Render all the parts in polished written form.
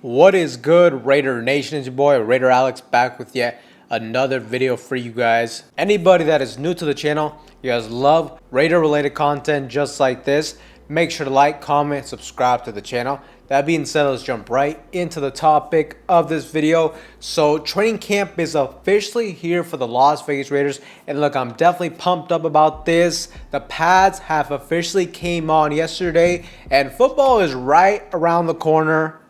What is good, Raider Nation? It's your boy Raider Alex back with yet another video for you guys. Anybody that is new to the channel, you guys love Raider related content just like this, make sure to like, comment, subscribe to the channel. That being said, let's jump right into the topic of this video. So training camp is officially here for the Las Vegas Raiders, and look, I'm definitely pumped up about this. The pads have officially came on yesterday, and football is right around the corner.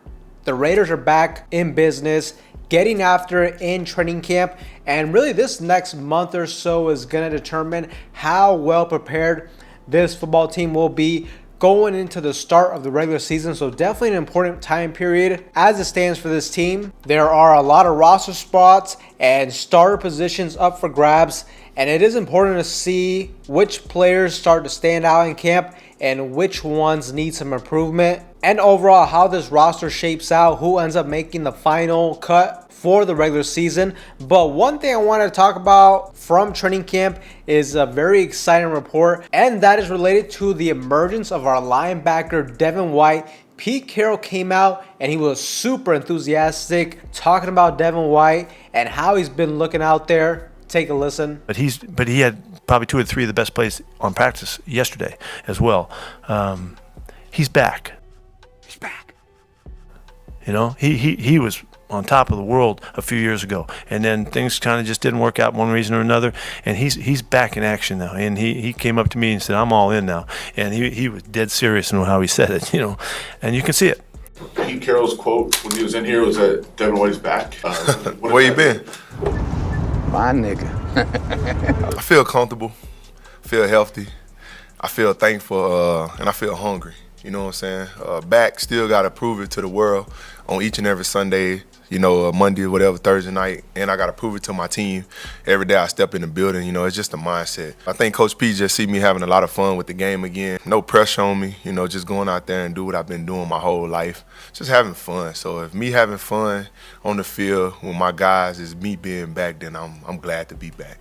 The Raiders are back in business, getting after it in training camp, and really this next month or so is going to determine how well prepared this football team will be going into the start of the regular season. So definitely an important time period as it stands for this team. There are a lot of roster spots and starter positions up for grabs, and it is important to see which players start to stand out in camp and which ones need some improvement, and overall how this roster shapes out, who ends up making the final cut for the regular season. But one thing I want to talk about from training camp is a very exciting report, and that is related to the emergence of our linebacker Devin White. Pete Carroll came out and he was super enthusiastic talking about Devin White and how he's been looking out there. Take a listen. But he had probably 2 or 3 of the best plays on practice yesterday as well. He's back. He's back. You know, he was on top of the world a few years ago, and then things kind of just didn't work out one reason or another, and he's back in action now. And he came up to me and said, "I'm all in now," and he was dead serious in how he said it, you know, and you can see it. Pete Carroll's quote when he was in here was that Devin White's back. Where you been? My nigga. I feel comfortable, feel healthy, I feel thankful, and I feel hungry. You know what I'm saying? Back, still got to prove it to the world on each and every Sunday, you know, Monday, whatever, Thursday night. And I got to prove it to my team every day I step in the building. You know, it's just a mindset. I think Coach P just see me having a lot of fun with the game again. No pressure on me, you know, just going out there and do what I've been doing my whole life. Just having fun. So if me having fun on the field with my guys is me being back, then I'm glad to be back.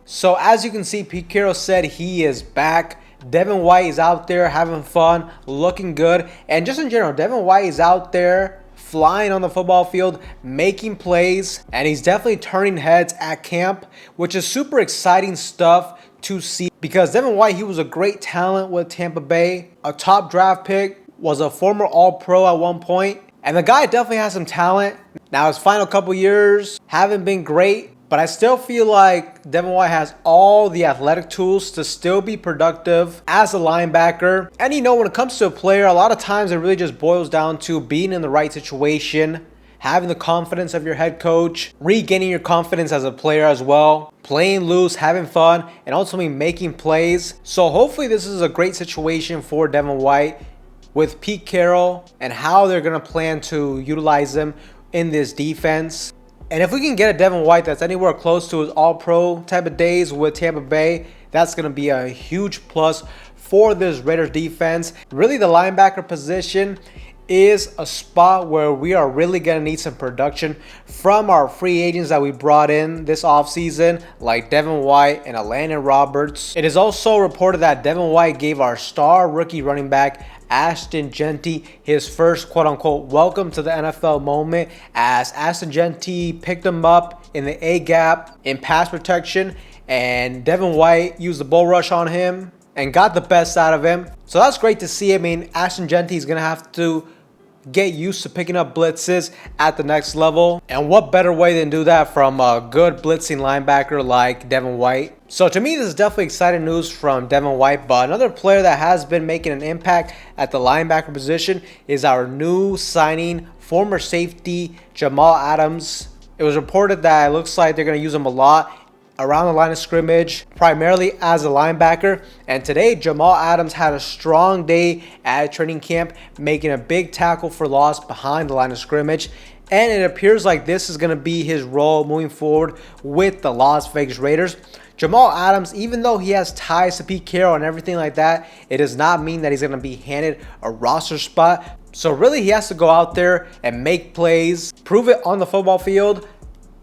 So as you can see, Pete Carroll said he is back. Devin White is out there having fun, looking good. And just in general, Devin White is out there flying on the football field, making plays, and he's definitely turning heads at camp, which is super exciting stuff to see, because Devin White, he was a great talent with Tampa Bay, a top draft pick, was a former All-Pro at one point, and the guy definitely has some talent. Now his final couple years haven't been great, but I still feel like Devin White has all the athletic tools to still be productive as a linebacker. And you know, when it comes to a player, a lot of times it really just boils down to being in the right situation, having the confidence of your head coach, regaining your confidence as a player as well, playing loose, having fun, and ultimately making plays. So hopefully this is a great situation for Devin White with Pete Carroll and how they're going to plan to utilize him in this defense. And if we can get a Devin White that's anywhere close to his all-pro type of days with Tampa Bay, that's going to be a huge plus for this Raiders defense. Really, the linebacker position is a spot where we are really going to need some production from our free agents that we brought in this offseason, like Devin White and Landon Roberts. It is also reported that Devin White gave our star rookie running back Ashton Jeanty his first quote-unquote welcome to the NFL moment, as Ashton Jeanty picked him up in the A-gap in pass protection, and Devin White used the bull rush on him and got the best out of him. So that's great to see. I mean, Ashton Jeanty is going to have to get used to picking up blitzes at the next level, and what better way than do that from a good blitzing linebacker like Devin White. So to me, this is definitely exciting news from Devin White. But another player that has been making an impact at the linebacker position is our new signing, former safety Jamal Adams. It was reported that it looks like they're going to use him a lot around the line of scrimmage, primarily as a linebacker. And today, Jamal Adams had a strong day at training camp, making a big tackle for loss behind the line of scrimmage. And it appears like this is going to be his role moving forward with the Las Vegas Raiders. Jamal Adams, even though he has ties to Pete Carroll and everything like that, it does not mean that he's going to be handed a roster spot. So really, he has to go out there and make plays, prove it on the football field.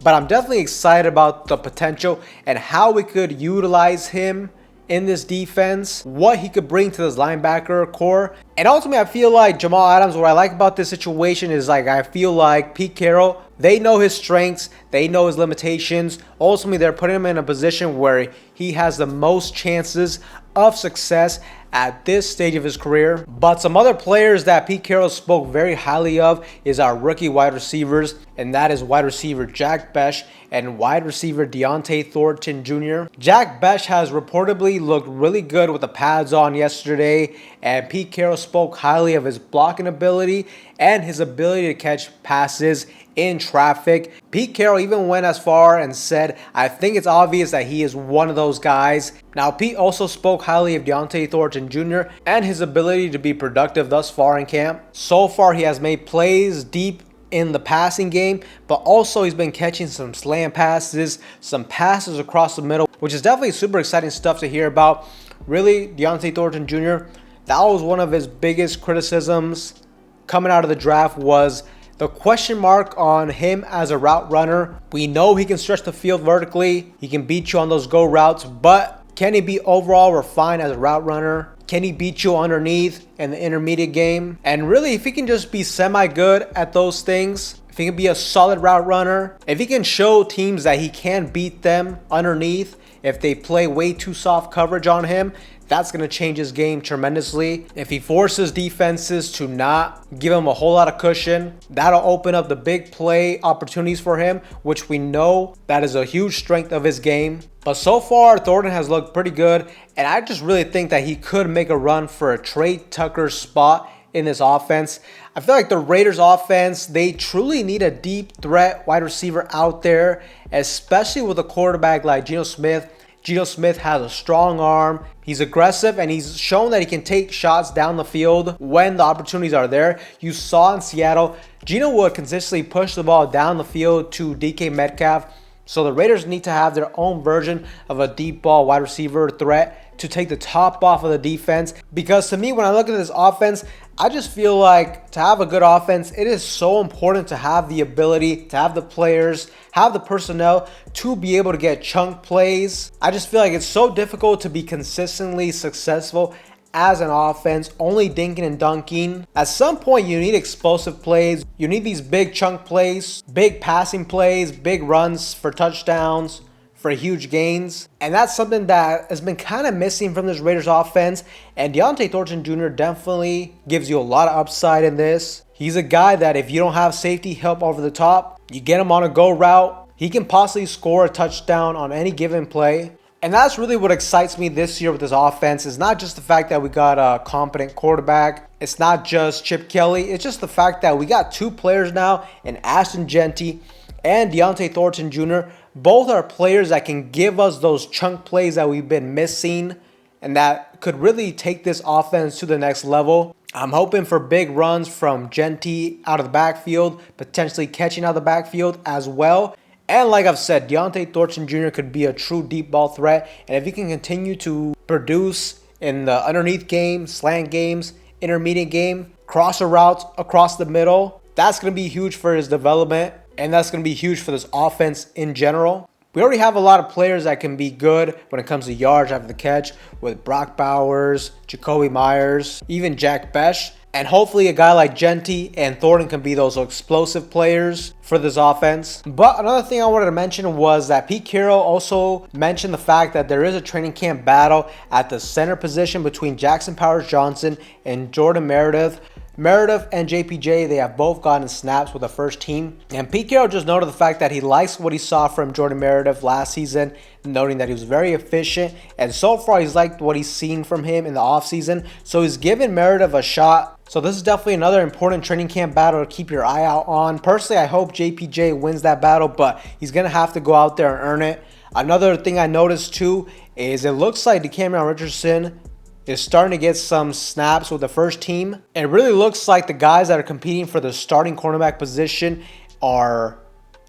But I'm definitely excited about the potential and how we could utilize him in this defense, what he could bring to this linebacker core. And ultimately, I feel like Jamal Adams, what I like about this situation is like I feel like Pete Carroll, they know his strengths, they know his limitations. Ultimately, they're putting him in a position where he has the most chances of success at this stage of his career. But some other players that Pete Carroll spoke very highly of is our rookie wide receivers, and that is wide receiver Jack Bech and wide receiver Deontay Thornton Jr. Jack Bech has reportedly looked really good with the pads on yesterday, and Pete Carroll spoke highly of his blocking ability and his ability to catch passes in traffic. Pete Carroll even went as far and said, I think it's obvious that he is one of those guys. Now, Pete also spoke highly of Deontay Thornton Jr. and his ability to be productive thus far in camp. So far, he has made plays deep in the passing game, but also he's been catching some slant passes, some passes across the middle, which is definitely super exciting stuff to hear about. Really, Deontay Thornton Jr., that was one of his biggest criticisms coming out of the draft, was the question mark on him as a route runner. We know he can stretch the field vertically. He can beat you on those go routes, but can he be overall refined as a route runner? Can he beat you underneath in the intermediate game? And really, if he can just be semi-good at those things, if he can be a solid route runner, if he can show teams that he can beat them underneath, if they play way too soft coverage on him, that's going to change his game tremendously. If he forces defenses to not give him a whole lot of cushion, that'll open up the big play opportunities for him, which we know that is a huge strength of his game. But so far, Thornton has looked pretty good, and I just really think that he could make a run for a Trey Tucker spot in this offense. I feel like the Raiders offense, they truly need a deep threat wide receiver out there, especially with a quarterback like Geno Smith. Geno Smith has a strong arm. He's aggressive, and he's shown that he can take shots down the field when the opportunities are there. You saw in Seattle, Geno would consistently push the ball down the field to DK Metcalf. So the Raiders need to have their own version of a deep ball wide receiver threat to take the top off of the defense. Because to me, when I look at this offense, I just feel like to have a good offense, it is so important to have the ability, to have the players, have the personnel to be able to get chunk plays. I just feel like it's so difficult to be consistently successful as an offense, only dinking and dunking. At some point, you need explosive plays. You need these big chunk plays, big passing plays, big runs for touchdowns, for huge gains. And that's something that has been kind of missing from this Raiders offense. And Deontay Thornton Jr. definitely gives you a lot of upside in this. He's a guy that if you don't have safety help over the top, you get him on a go route, he can possibly score a touchdown on any given play. And that's really what excites me this year with this offense. It's not just the fact that we got a competent quarterback. It's not just Chip Kelly. It's just the fact that we got two players now in Ashton Jeanty and Deontay Thornton Jr. Both are players that can give us those chunk plays that we've been missing and that could really take this offense to the next level. I'm hoping for big runs from Jeanty out of the backfield, potentially catching out of the backfield as well. And like I've said, Deontay Thornton Jr. could be a true deep ball threat. And if he can continue to produce in the underneath game, slant games, intermediate game, crosser routes across the middle, that's going to be huge for his development. And that's going to be huge for this offense in general. We already have a lot of players that can be good when it comes to yards after the catch with Brock Bowers, Jacoby Myers, even Jack Bech. And hopefully a guy like Jeanty and Thornton can be those explosive players for this offense. But another thing I wanted to mention was that Pete Carroll also mentioned the fact that there is a training camp battle at the center position between Jackson Powers-Johnson and Jordan Meredith. Meredith and JPJ, they have both gotten snaps with the first team. And Pete Carroll just noted the fact that he likes what he saw from Jordan Meredith last season, noting that he was very efficient. And so far, he's liked what he's seen from him in the offseason. So he's given Meredith a shot. So this is definitely another important training camp battle to keep your eye out on. Personally, I hope JPJ wins that battle, but he's going to have to go out there and earn it. Another thing I noticed too is it looks like Decameron Richardson is starting to get some snaps with the first team. It really looks like the guys that are competing for the starting cornerback position are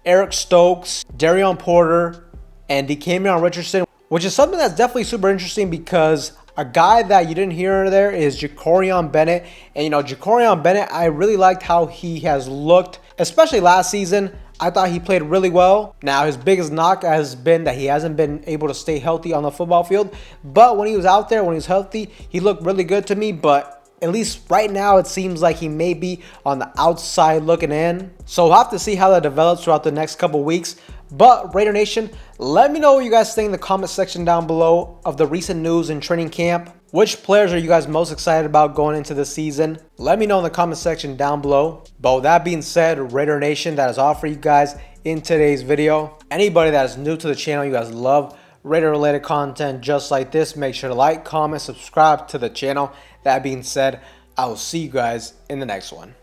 Eric Stokes, Darion Porter, and Decameron Richardson, which is something that's definitely super interesting because a guy that you didn't hear there is Jacorian Bennett. And Jacorian Bennett, I really liked how he has looked, especially last season. I thought he played really well. Now, his biggest knock has been that he hasn't been able to stay healthy on the football field. But when he was out there, when he was healthy, he looked really good to me. But At least right now, it seems like he may be on the outside looking in. So we'll have to see how that develops throughout the next couple weeks. But Raider Nation, let me know what you guys think in the comment section down below of the recent news in training camp. Which players are you guys most excited about going into the season? Let me know in the comment section down below. But with that being said, Raider Nation, that is all for you guys in today's video. Anybody that is new to the channel, you guys love Raider related content just like this, make sure to like, comment, subscribe to the channel. That being said, I will see you guys in the next one.